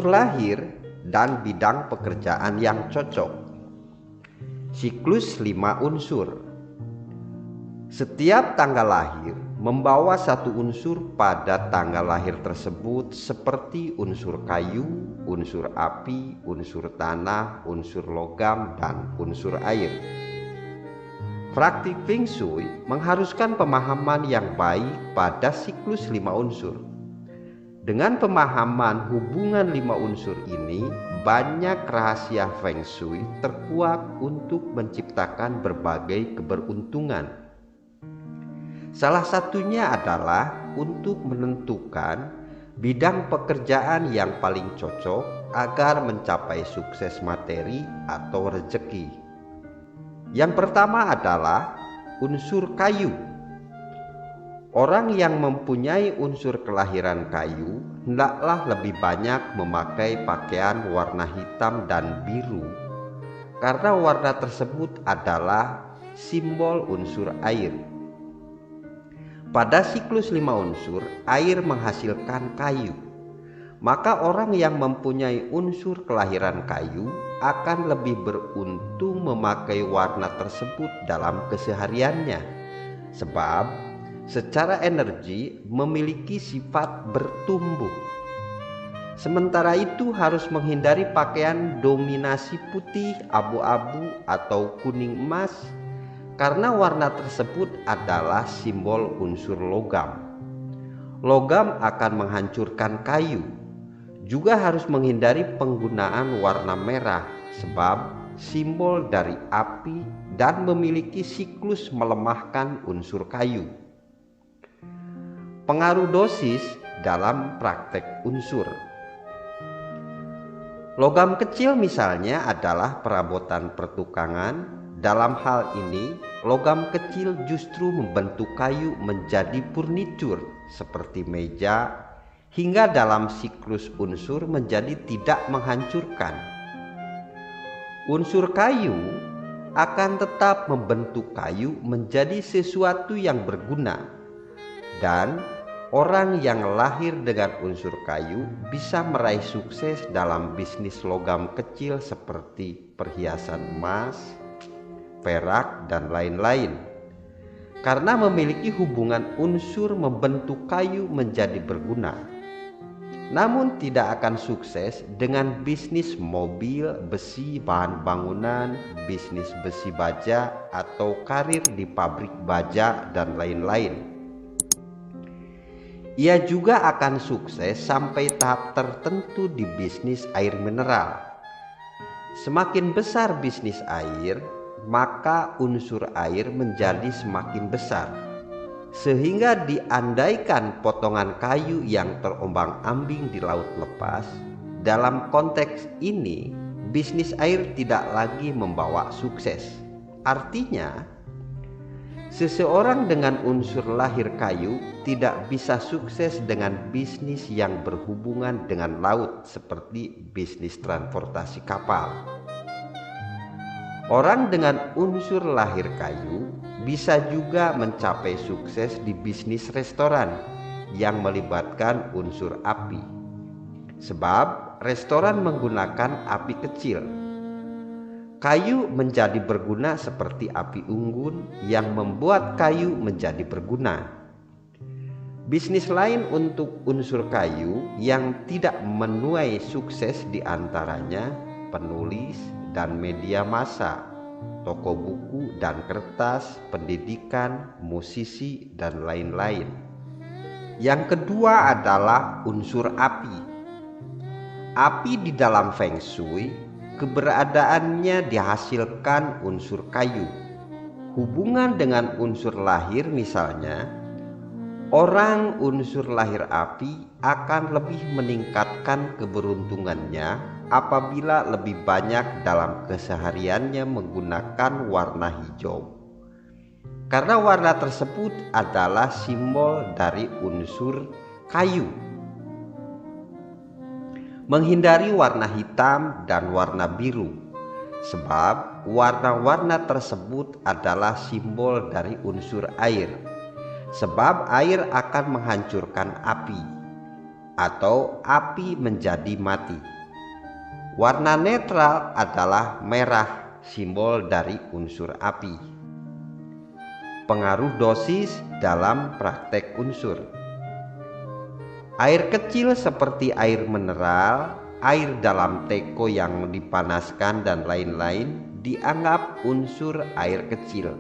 unsur lahir dan bidang pekerjaan yang cocok. Siklus 5 unsur. Setiap tanggal lahir membawa satu unsur pada tanggal lahir tersebut, seperti unsur kayu, unsur api, unsur tanah, unsur logam, dan unsur air. Praktik Feng Shui mengharuskan pemahaman yang baik pada siklus 5 unsur. Dengan pemahaman hubungan 5 unsur ini, banyak rahasia Feng Shui terkuak untuk menciptakan berbagai keberuntungan. Salah satunya adalah untuk menentukan bidang pekerjaan yang paling cocok agar mencapai sukses materi atau rezeki. Yang pertama adalah unsur kayu. Orang yang mempunyai unsur kelahiran kayu hendaklah lebih banyak memakai pakaian warna hitam dan biru, karena warna tersebut adalah simbol unsur air. Pada siklus 5 unsur, air menghasilkan kayu. Maka orang yang mempunyai unsur kelahiran kayu akan lebih beruntung memakai warna tersebut dalam kesehariannya, sebab secara energi memiliki sifat bertumbuh. Sementara itu harus menghindari pakaian dominasi putih, abu-abu, atau kuning emas, karena warna tersebut adalah simbol unsur logam. Logam akan menghancurkan kayu. Juga harus menghindari penggunaan warna merah, sebab simbol dari api dan memiliki siklus melemahkan unsur kayu. Pengaruh dosis dalam praktek unsur. Logam kecil misalnya adalah perabotan pertukangan. Dalam hal ini, logam kecil justru membentuk kayu menjadi furnitur seperti meja, hingga dalam siklus unsur menjadi tidak menghancurkan. Unsur kayu akan tetap membentuk kayu menjadi sesuatu yang berguna, dan orang yang lahir dengan unsur kayu bisa meraih sukses dalam bisnis logam kecil seperti perhiasan emas, perak, dan lain-lain, karena memiliki hubungan unsur membentuk kayu menjadi berguna. Namun tidak akan sukses dengan bisnis mobil, besi, bahan bangunan, bisnis besi baja, atau karir di pabrik baja, dan lain-lain. Ia juga akan sukses sampai tahap tertentu di bisnis air mineral. Semakin besar bisnis air, maka unsur air menjadi semakin besar, sehingga diandaikan potongan kayu yang terombang-ambing di laut lepas. Dalam konteks ini, bisnis air tidak lagi membawa sukses. Artinya, seseorang dengan unsur lahir kayu tidak bisa sukses dengan bisnis yang berhubungan dengan laut, seperti bisnis transportasi kapal. Orang dengan unsur lahir kayu bisa juga mencapai sukses di bisnis restoran yang melibatkan unsur api, sebab restoran menggunakan api kecil. Kayu menjadi berguna seperti api unggun yang membuat kayu menjadi berguna. Bisnis lain untuk unsur kayu yang tidak menuai sukses diantaranya penulis dan media massa, toko buku dan kertas, pendidikan, musisi, dan lain-lain. Yang kedua adalah unsur api. Api di dalam Feng Shui, keberadaannya dihasilkan unsur kayu. Hubungan dengan unsur lahir misalnya, orang unsur lahir api akan lebih meningkatkan keberuntungannya apabila lebih banyak dalam kesehariannya menggunakan warna hijau, karena warna tersebut adalah simbol dari unsur kayu. Menghindari warna hitam dan warna biru, sebab warna-warna tersebut adalah simbol dari unsur air, sebab air akan menghancurkan api. atau api menjadi mati. Warna netral adalah merah, simbol dari unsur api. Pengaruh dosis dalam praktek unsur. Air kecil seperti air mineral, air dalam teko yang dipanaskan dan lain-lain dianggap unsur air kecil.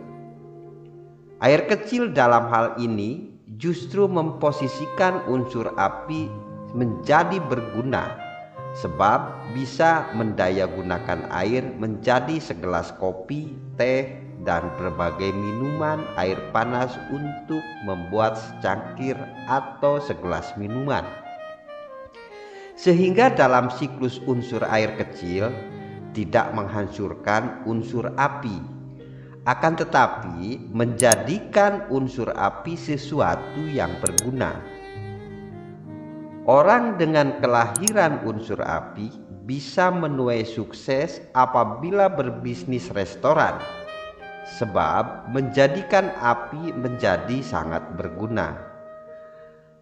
Air kecil dalam hal ini justru memposisikan unsur api menjadi berguna, sebab bisa mendayagunakan air menjadi segelas kopi, teh, dan berbagai minuman air panas untuk membuat secangkir atau segelas minuman. Sehingga dalam siklus unsur air kecil tidak menghancurkan unsur api, akan tetapi menjadikan unsur api sesuatu yang berguna. Orang dengan kelahiran unsur api bisa menuai sukses apabila berbisnis restoran, sebab menjadikan api menjadi sangat berguna.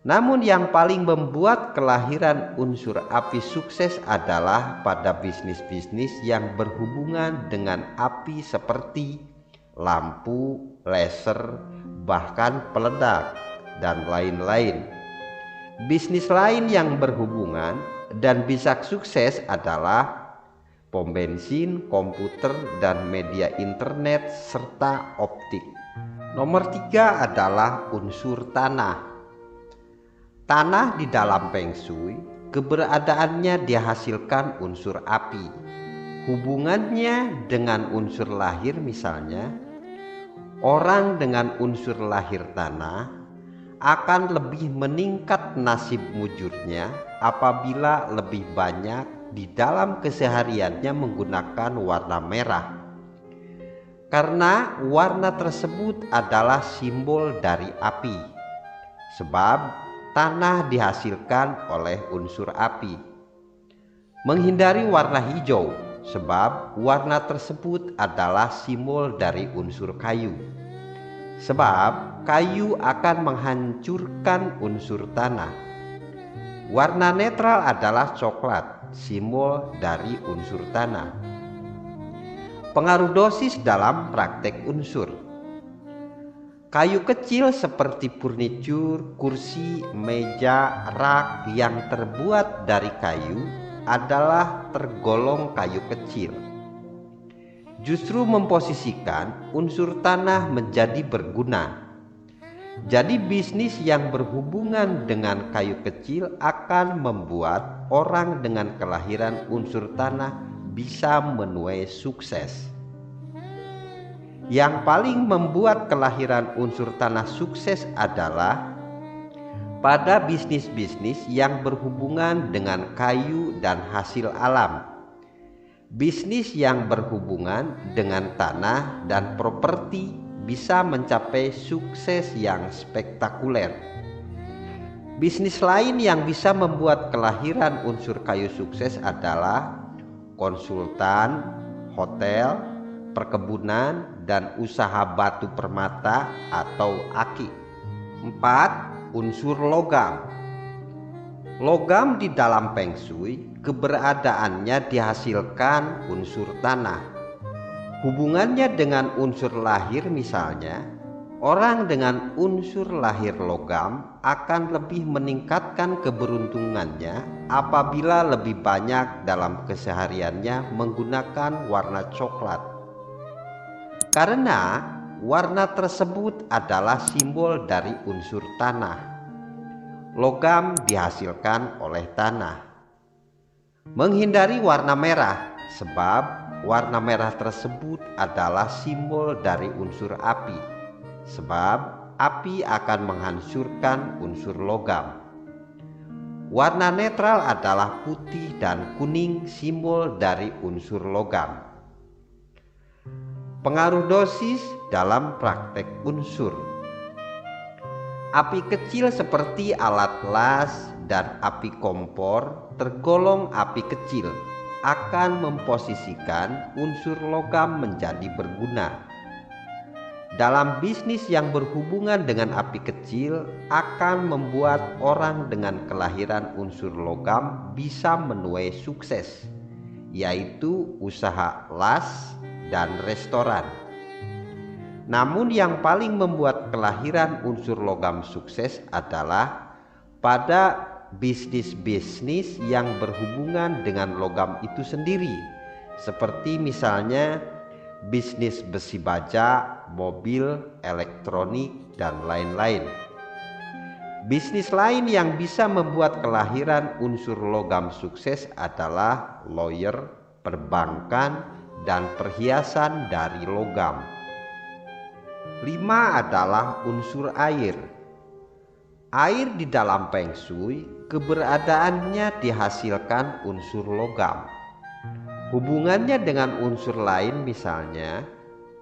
Namun yang paling membuat kelahiran unsur api sukses adalah pada bisnis-bisnis yang berhubungan dengan api seperti lampu, laser, bahkan peledak, dan lain-lain. Bisnis lain yang berhubungan dan bisa sukses adalah pom bensin, komputer, dan media internet, serta optik. Nomor 3 adalah unsur tanah. Tanah di dalam Feng Shui, keberadaannya dihasilkan unsur api. Hubungannya dengan unsur lahir, misalnya, orang dengan unsur lahir tanah akan lebih meningkat nasib mujurnya apabila lebih banyak di dalam kesehariannya menggunakan warna merah, karena warna tersebut adalah simbol dari api, sebab tanah dihasilkan oleh unsur api. Menghindari warna hijau, sebab warna tersebut adalah simbol dari unsur kayu, sebab kayu akan menghancurkan unsur tanah. Warna netral adalah coklat, simbol dari unsur tanah. Pengaruh dosis dalam praktek unsur. Kayu kecil seperti furnitur, kursi, meja, rak yang terbuat dari kayu adalah tergolong kayu kecil. Justru memposisikan unsur tanah menjadi berguna. Jadi bisnis yang berhubungan dengan kayu kecil akan membuat orang dengan kelahiran unsur tanah bisa menuai sukses. Yang paling membuat kelahiran unsur tanah sukses adalah pada bisnis-bisnis yang berhubungan dengan kayu dan hasil alam. Bisnis yang berhubungan dengan tanah dan properti bisa mencapai sukses yang spektakuler. Bisnis lain yang bisa membuat kelahiran unsur kayu sukses adalah konsultan, hotel, perkebunan, dan usaha batu permata atau aki. 4. Unsur logam. Logam di dalam Feng Shui keberadaannya dihasilkan unsur tanah. Hubungannya dengan unsur lahir, misalnya, orang dengan unsur lahir logam akan lebih meningkatkan keberuntungannya apabila lebih banyak dalam kesehariannya menggunakan warna coklat, karena warna tersebut adalah simbol dari unsur tanah. Logam dihasilkan oleh tanah. Menghindari warna merah, sebab warna merah tersebut adalah simbol dari unsur api, sebab api akan menghancurkan unsur logam. Warna netral adalah putih dan kuning, simbol dari unsur logam. Pengaruh dosis dalam praktek unsur. Api kecil seperti alat las dan api kompor tergolong api kecil, akan memposisikan unsur logam menjadi berguna. Dalam bisnis yang berhubungan dengan api kecil akan membuat orang dengan kelahiran unsur logam bisa menuai sukses, yaitu usaha las dan restoran. Namun yang paling membuat kelahiran unsur logam sukses adalah pada bisnis-bisnis yang berhubungan dengan logam itu sendiri, seperti misalnya bisnis besi baja, mobil, elektronik, dan lain-lain. Bisnis lain yang bisa membuat kelahiran unsur logam sukses adalah lawyer, perbankan, dan perhiasan dari logam. 5 adalah unsur air. Air di dalam Feng Shui keberadaannya dihasilkan unsur logam. Hubungannya dengan unsur lain, misalnya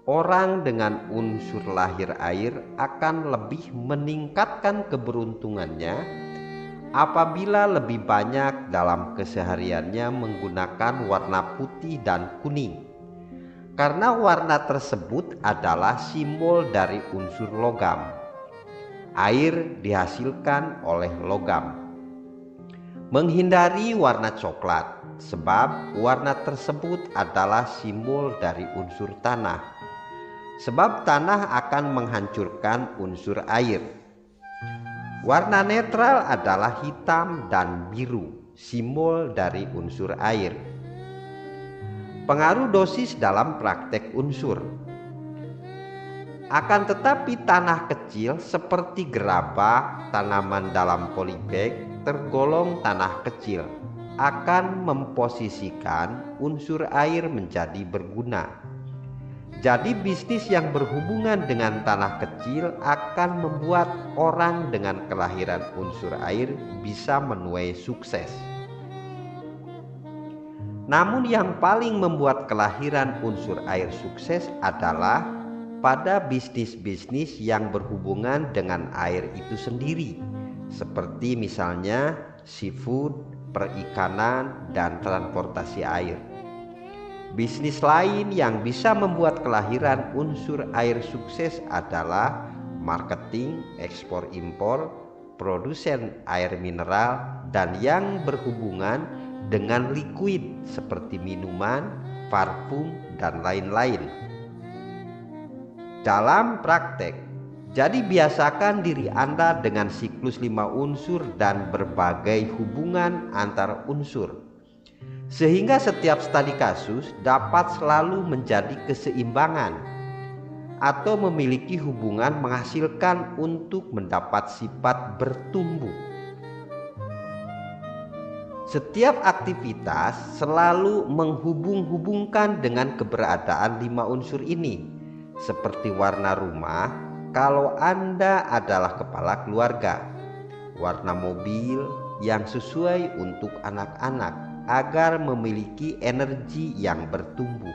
orang dengan unsur lahir air akan lebih meningkatkan keberuntungannya apabila lebih banyak dalam kesehariannya menggunakan warna putih dan kuning, karena warna tersebut adalah simbol dari unsur logam. Air dihasilkan oleh logam. Menghindari warna coklat, sebab warna tersebut adalah simbol dari unsur tanah. Sebab tanah akan menghancurkan unsur air. Warna netral adalah hitam dan biru, simbol dari unsur air. Pengaruh dosis dalam praktek unsur. Akan tetapi tanah kecil seperti gerabah, tanaman dalam polybag tergolong tanah kecil, akan memposisikan unsur air menjadi berguna. Jadi bisnis yang berhubungan dengan tanah kecil akan membuat orang dengan kelahiran unsur air bisa menuai sukses. Namun yang paling membuat kelahiran unsur air sukses adalah pada bisnis-bisnis yang berhubungan dengan air itu sendiri, seperti misalnya seafood, perikanan, dan transportasi air. Bisnis lain yang bisa membuat kelahiran unsur air sukses adalah marketing, ekspor impor, produsen air mineral, dan yang berhubungan dengan liquid seperti minuman, parfum, dan lain-lain. Dalam praktek, jadi biasakan diri Anda dengan siklus 5 unsur dan berbagai hubungan antar unsur, sehingga setiap studi kasus dapat selalu menjadi keseimbangan atau memiliki hubungan menghasilkan untuk mendapat sifat bertumbuh. Setiap aktivitas selalu menghubung-hubungkan dengan keberadaan 5 unsur ini, seperti warna rumah kalau Anda adalah kepala keluarga, warna mobil yang sesuai untuk anak-anak agar memiliki energi yang bertumbuh.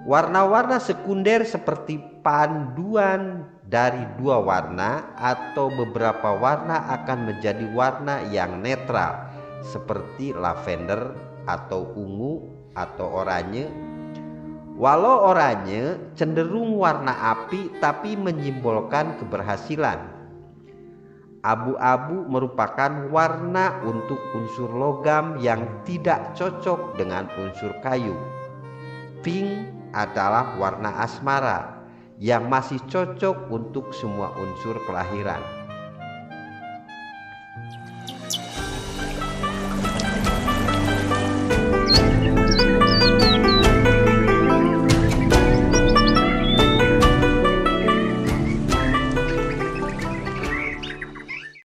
Warna-warna sekunder seperti panduan dari 2 warna atau beberapa warna akan menjadi warna yang netral seperti lavender atau ungu atau oranye. Walau oranye cenderung warna api tapi menyimbolkan keberhasilan. Abu-abu merupakan warna untuk unsur logam yang tidak cocok dengan unsur kayu. Pink adalah warna asmara yang masih cocok untuk semua unsur kelahiran.